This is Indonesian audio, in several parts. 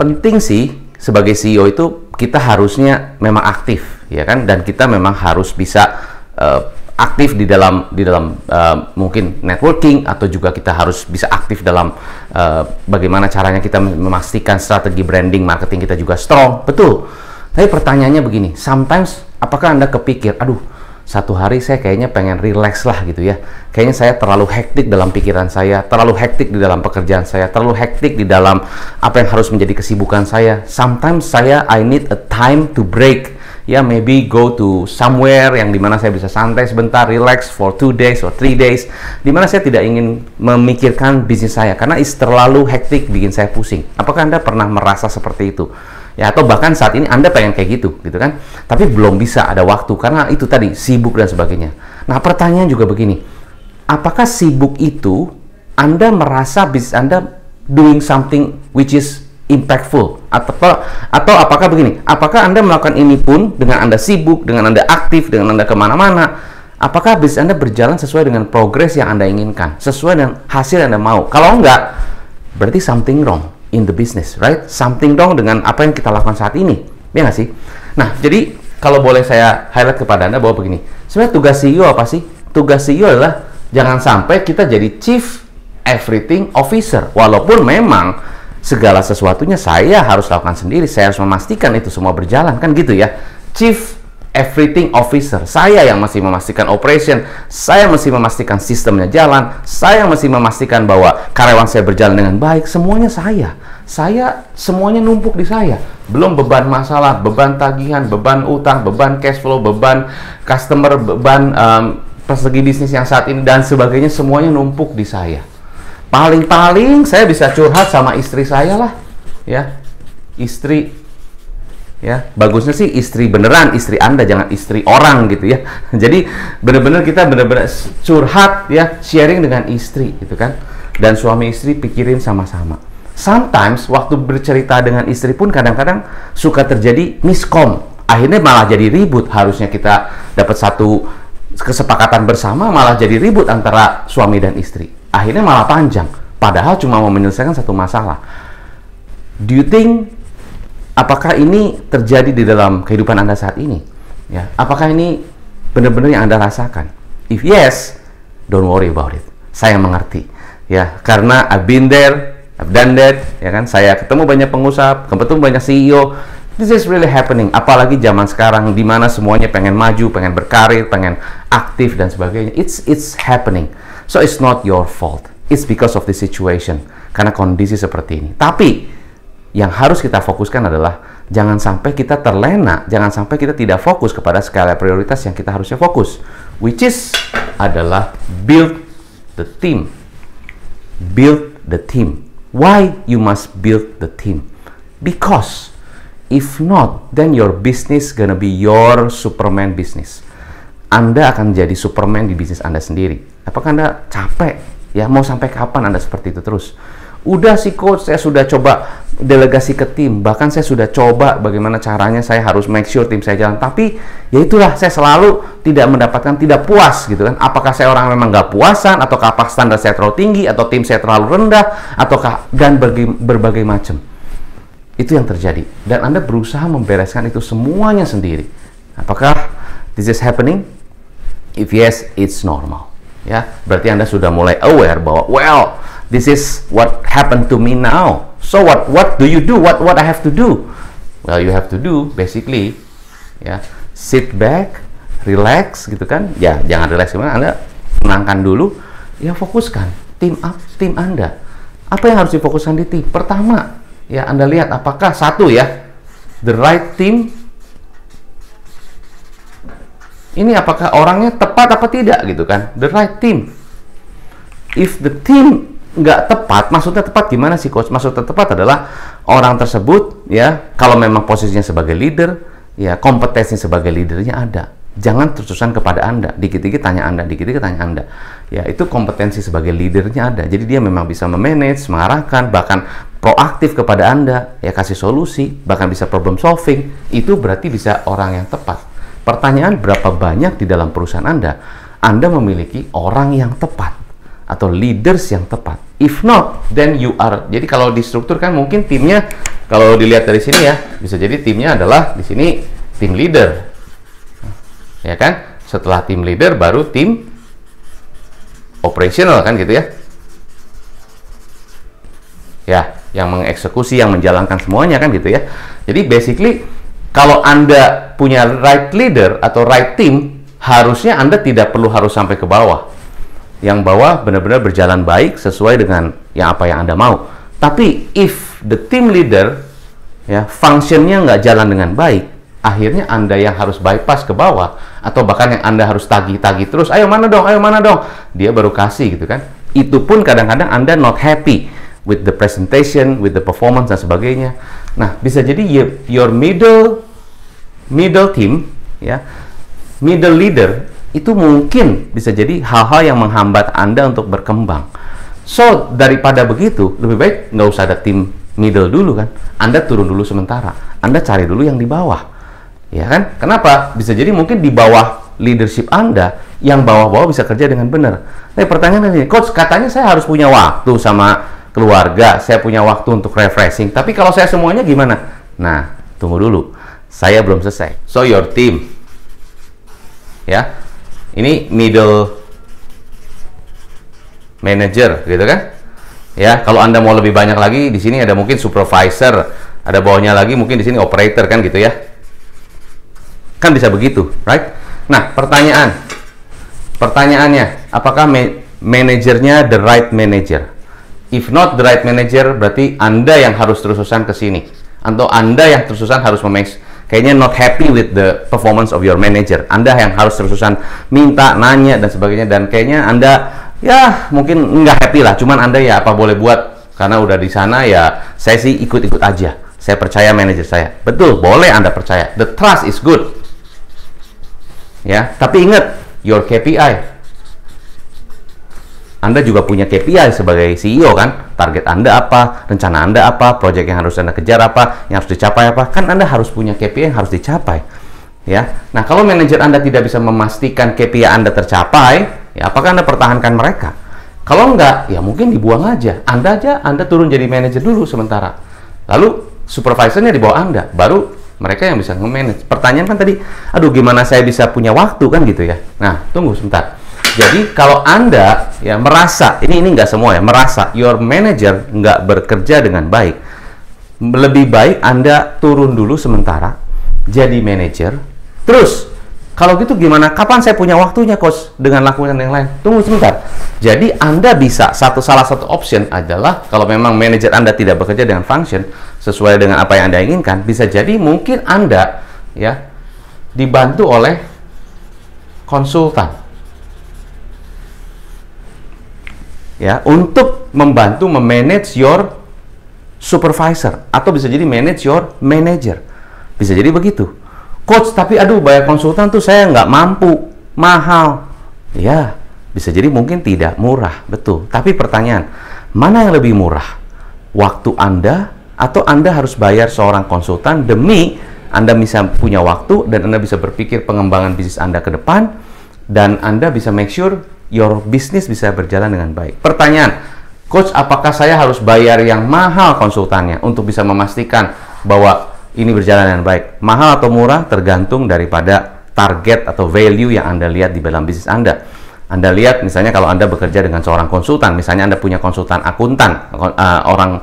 penting sih sebagai CEO itu kita harusnya memang aktif, ya kan? Dan kita memang harus bisa aktif di dalam mungkin networking, atau juga kita harus bisa aktif dalam bagaimana caranya kita memastikan strategi branding marketing kita juga strong. Betul. Tapi pertanyaannya begini, sometimes apakah Anda kepikir, aduh, satu hari saya kayaknya pengen relax lah gitu ya. Kayaknya saya terlalu hektik dalam pikiran saya, terlalu hektik di dalam pekerjaan saya, terlalu hektik di dalam apa yang harus menjadi kesibukan saya. Sometimes I need a time to break. Ya, maybe go to somewhere yang dimana saya bisa santai sebentar, relax for 2 days or 3 days, dimana saya tidak ingin memikirkan bisnis saya karena terlalu hektik, bikin saya pusing. Apakah Anda pernah merasa seperti itu? Ya, atau bahkan saat ini Anda pengen kayak gitu kan? Tapi belum bisa ada waktu karena itu tadi sibuk dan sebagainya. Nah, pertanyaan juga begini, apakah sibuk itu Anda merasa bisnis Anda doing something which is impactful, atau apakah begini, apakah Anda melakukan ini pun dengan Anda sibuk, dengan Anda aktif, dengan Anda kemana-mana, apakah bisnis Anda berjalan sesuai dengan progres yang Anda inginkan, sesuai dengan hasil yang Anda mau? Kalau enggak, berarti something wrong in the business, right? Something wrong dengan apa yang kita lakukan saat ini, ya nggak sih? Nah, jadi kalau boleh saya highlight kepada Anda bahwa begini, sebenarnya tugas CEO apa sih? Tugas CEO adalah jangan sampai kita jadi Chief Everything Officer, walaupun memang segala sesuatunya saya harus lakukan sendiri, saya harus memastikan itu semua berjalan, kan gitu ya. Chief Everything Officer, saya yang mesti memastikan operation, saya mesti memastikan sistemnya jalan, saya mesti memastikan bahwa karyawan saya berjalan dengan baik, semuanya saya semuanya numpuk di saya. Belum beban masalah, beban tagihan, beban utang, beban cash flow, beban customer, beban persegi bisnis yang saat ini dan sebagainya, semuanya numpuk di saya. Paling-paling saya bisa curhat sama istri saya lah, ya, istri, ya, bagusnya sih istri beneran, istri Anda, jangan istri orang gitu ya. Jadi bener-bener kita bener-bener curhat ya, sharing dengan istri gitu kan, dan suami istri pikirin sama-sama. Sometimes waktu bercerita dengan istri pun kadang-kadang suka terjadi miskom, akhirnya malah jadi ribut. Harusnya kita dapat satu kesepakatan bersama, malah jadi ribut antara suami dan istri. Akhirnya malah panjang, padahal cuma mau menyelesaikan satu masalah. Do you think, apakah ini terjadi di dalam kehidupan Anda saat ini? Ya, apakah ini benar-benar yang Anda rasakan? If yes, don't worry about it. Saya mengerti, ya, karena I've been there, I've done that, ya kan? Saya ketemu banyak pengusaha, ketemu banyak CEO. This is really happening. Apalagi zaman sekarang, di mana semuanya pengen maju, pengen berkarir, pengen aktif dan sebagainya. It's happening. So it's not your fault. It's because of the situation. Karena kondisi seperti ini. Tapi yang harus kita fokuskan adalah jangan sampai kita terlena, jangan sampai kita tidak fokus kepada skala prioritas yang kita harusnya fokus, which is adalah build the team. Build the team. Why you must build the team? Because if not, then your business gonna be your Superman business. Anda akan jadi Superman di bisnis Anda sendiri. Apakah Anda capek? Ya, mau sampai kapan Anda seperti itu terus? Udah sih coach, saya sudah coba delegasi ke tim. Bahkan saya sudah coba bagaimana caranya saya harus make sure tim saya jalan. Tapi ya itulah, saya selalu tidak mendapatkan, tidak puas gitu kan. Apakah saya orang memang nggak puasan? Ataukah apa standar saya terlalu tinggi? Atau tim saya terlalu rendah? Ataukah, dan berbagai macam. Itu yang terjadi. Dan Anda berusaha membereskan itu semuanya sendiri. Apakah this is happening? If yes, it's normal. Ya, berarti Anda sudah mulai aware bahwa, well, this is what happened to me now. So what do you do? What I have to do? Well, you have to do basically, ya, sit back, relax gitu kan. Ya, jangan relax gimana, Anda tenangkan dulu, ya, fokuskan tim Anda. Apa yang harus difokuskan di tim? Pertama, ya, Anda lihat apakah satu ya, the right team. Ini apakah orangnya tepat apa tidak gitu kan? The right team. If the team nggak tepat, maksudnya tepat gimana sih coach? Maksudnya tepat adalah orang tersebut ya, kalau memang posisinya sebagai leader, ya kompetensi sebagai leadernya ada. Jangan terus-terusan kepada Anda, dikit-dikit tanya Anda, dikit-dikit tanya Anda. Ya, itu kompetensi sebagai leadernya ada. Jadi dia memang bisa memanage, mengarahkan, bahkan proaktif kepada Anda, ya kasih solusi, bahkan bisa problem solving. Itu berarti bisa orang yang tepat. Pertanyaan, berapa banyak di dalam perusahaan Anda memiliki orang yang tepat? atau leaders yang tepat. If not, then you are. Jadi kalau di struktur kan mungkin timnya, kalau dilihat dari sini ya, bisa jadi timnya adalah di sini tim leader, ya kan? Setelah tim leader baru tim operational kan gitu ya. Ya, yang mengeksekusi, yang menjalankan semuanya kan gitu ya. Jadi basically kalau Anda punya right leader atau right team, harusnya Anda tidak perlu harus sampai ke bawah. Yang bawah benar-benar berjalan baik sesuai dengan apa yang Anda mau. Tapi if the team leader ya functionnya nggak jalan dengan baik, akhirnya Anda yang harus bypass ke bawah, atau bahkan yang Anda harus tagih-tagih terus, ayo mana dong, dia baru kasih gitu kan. Itu pun kadang-kadang Anda not happy with the presentation, with the performance dan sebagainya. Nah, bisa jadi your middle team ya, middle leader itu mungkin bisa jadi hal-hal yang menghambat Anda untuk berkembang. So, daripada begitu, lebih baik nggak usah ada tim middle dulu kan. Anda turun dulu sementara. Anda cari dulu yang di bawah. Ya kan? Kenapa? Bisa jadi mungkin di bawah leadership Anda, yang bawah-bawah bisa kerja dengan benar. Tapi pertanyaannya ini, Coach, katanya saya harus punya waktu sama keluarga, saya punya waktu untuk refreshing. Tapi kalau saya semuanya gimana? Nah, tunggu dulu. Saya belum selesai. So, your team. Ya. Ini middle manager gitu kan? Ya, kalau Anda mau lebih banyak lagi, di sini ada mungkin supervisor, ada bawahnya lagi mungkin di sini operator kan gitu ya. Kan bisa begitu, right? Nah, pertanyaannya, apakah manajernya the right manager? If not the right manager, berarti Anda yang harus terus-terusan ke sini, atau Anda yang terus-terusan harus kayaknya not happy with the performance of your manager. Anda yang harus terus-terusan minta, nanya, dan sebagainya. Dan kayaknya Anda, ya mungkin nggak happy lah. Cuman Anda ya apa boleh buat. Karena udah di sana ya, saya sih ikut-ikut aja. Saya percaya manajer saya. Betul, boleh Anda percaya. The trust is good. Ya, tapi ingat, your KPI. Anda juga punya KPI sebagai CEO kan? Target Anda apa? Rencana Anda apa? Proyek yang harus Anda kejar apa? Yang harus dicapai apa? Kan Anda harus punya KPI yang harus dicapai. Ya. Nah, kalau manajer Anda tidak bisa memastikan KPI Anda tercapai, ya apakah Anda pertahankan mereka? Kalau enggak, ya mungkin dibuang aja. Anda turun jadi manajer dulu sementara. Lalu supervisornya di bawah Anda, baru mereka yang bisa nge-manage. Pertanyaan kan tadi, aduh gimana saya bisa punya waktu kan gitu ya. Nah, tunggu sebentar. Jadi kalau Anda ya merasa, ini nggak semua ya, merasa your manager nggak bekerja dengan baik, lebih baik Anda turun dulu sementara, jadi manajer. Terus, kalau gitu gimana? Kapan saya punya waktunya, Coach, dengan lakukan yang lain? Tunggu sebentar. Jadi Anda bisa, salah satu option adalah, kalau memang manajer Anda tidak bekerja dengan function, sesuai dengan apa yang Anda inginkan, bisa jadi mungkin Anda ya dibantu oleh konsultan. Ya, untuk membantu memanage your supervisor, atau bisa jadi manage your manager. Bisa jadi begitu. Coach, tapi aduh bayar konsultan tuh saya nggak mampu, mahal. Ya, bisa jadi mungkin tidak murah, betul. Tapi pertanyaan, mana yang lebih murah? Waktu Anda, atau Anda harus bayar seorang konsultan demi Anda bisa punya waktu dan Anda bisa berpikir pengembangan bisnis Anda ke depan, dan Anda bisa make sure your business bisa berjalan dengan baik. Pertanyaan, Coach, apakah saya harus bayar yang mahal konsultannya untuk bisa memastikan bahwa ini berjalan dengan baik? Mahal atau murah tergantung daripada target atau value yang Anda lihat di dalam bisnis Anda. Anda lihat misalnya kalau Anda bekerja dengan seorang konsultan, misalnya Anda punya konsultan akuntan, orang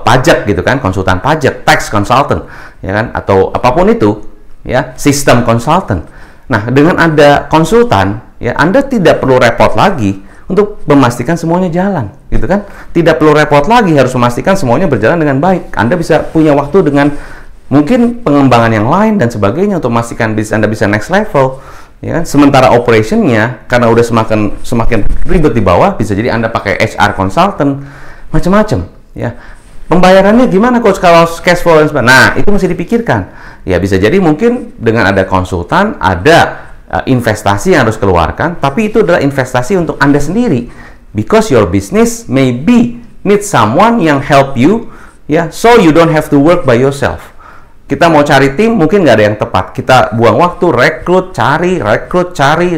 pajak gitu kan, konsultan pajak, tax consultant, ya kan, atau apapun itu, ya, sistem consultant. Nah, dengan ada konsultan, ya Anda tidak perlu repot lagi untuk memastikan semuanya jalan, gitu kan? Tidak perlu repot lagi harus memastikan semuanya berjalan dengan baik. Anda bisa punya waktu dengan mungkin pengembangan yang lain dan sebagainya untuk memastikan bisnis Anda bisa next level, ya kan? Sementara operationnya karena udah semakin ribet di bawah, bisa jadi Anda pakai HR consultant, macam-macam, ya. Pembayarannya gimana, Coach, kalau cash flow dan sebagainya? Nah, itu mesti dipikirkan. Ya, bisa jadi mungkin dengan ada konsultan, ada investasi yang harus keluarkan, tapi itu adalah investasi untuk Anda sendiri. Because your business maybe need someone yang help you, ya, so you don't have to work by yourself. Kita mau cari tim, mungkin nggak ada yang tepat. Kita buang waktu, rekrut, cari,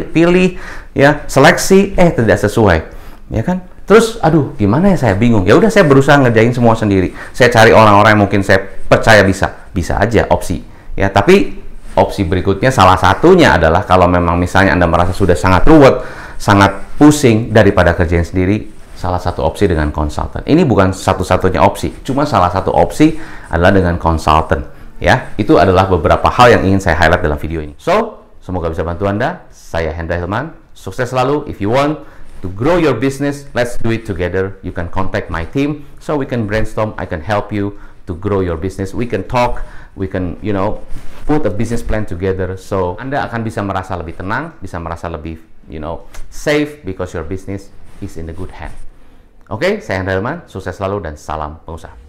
pilih, ya, seleksi, tidak sesuai. ya kan? Terus, aduh, gimana ya, saya bingung. Ya udah, saya berusaha ngerjain semua sendiri. Saya cari orang-orang yang mungkin saya percaya bisa aja opsi. Ya, tapi opsi berikutnya salah satunya adalah kalau memang misalnya Anda merasa sudah sangat ruwet, sangat pusing daripada kerjain sendiri, salah satu opsi dengan konsultan. Ini bukan satu-satunya opsi, cuma salah satu opsi adalah dengan konsultan. Ya, itu adalah beberapa hal yang ingin saya highlight dalam video ini. So, semoga bisa bantu Anda. Saya Hendra Hilman. Sukses selalu. If you want to grow your business, let's do it together. You can contact my team so we can brainstorm. I can help you to grow your business. We can talk, we can, put a business plan together. So, Anda akan bisa merasa lebih tenang, bisa merasa lebih, safe because your business is in the good hand. Oke, saya Hendra Hilman. Sukses selalu dan salam pengusaha.